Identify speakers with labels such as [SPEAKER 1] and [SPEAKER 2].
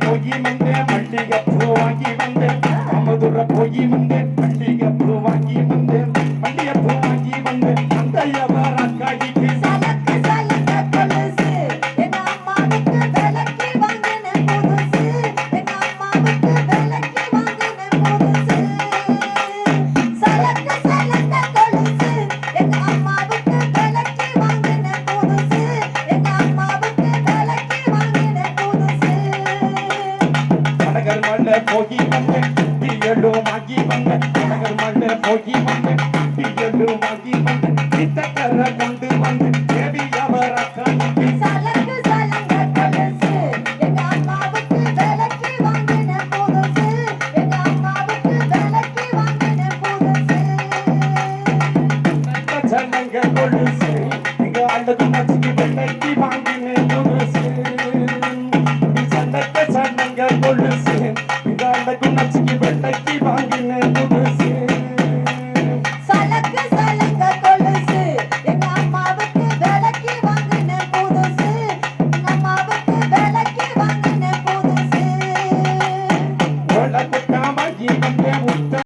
[SPEAKER 1] போய் வந்தேன் மல்லிகை பூ வாங்கி வந்தேன் மாமதுரை போய் வந்தேன் மல்லிகை பூ வாங்கி வந்தேன் மல்லிகை பூ வாங்கி வந்தேன் அந்த வியாபார காடிக்கு
[SPEAKER 2] சலக்கு சலங்க கொலுசு எங்க அம்மாவுக்கு விலைக்கு வாங்கின புதுசு எங்க அம்மாவுக்கு விலைக்கு வாங்கின புதுசு சலக்கு சலங்க கொலுசு எங்க அம்மாவுக்கு விலைக்கு வாங்கின புதுசு எங்க அம்மாவுக்கு விலைக்கு வாங்கின புதுசு
[SPEAKER 1] நகர் மல்ல போகி வந்தேன் பிரியலோ மாகி வந்தேன் நகர் மல்ல போகி வந்தேன் பிரியலோ மாகி வந்தேன் இத்தக்கர கொண்டு வந்தேன் தேவி வியாபார காடிக்கு
[SPEAKER 2] சலக்கு சலங்க கொலுசு எங்க அம்மாவுக்கு விலைக்கு வாங்கின புதுசு எங்க அம்மாவுக்கு விலைக்கு வாங்கின புதுசு
[SPEAKER 1] சனங்க கொலுசு இங்க அழகு நச்சுக்கு வெள்ளைக்கு வாங்கின புதுசு சனங்க கொலுசு இங்க அழகு நச்சுக்கு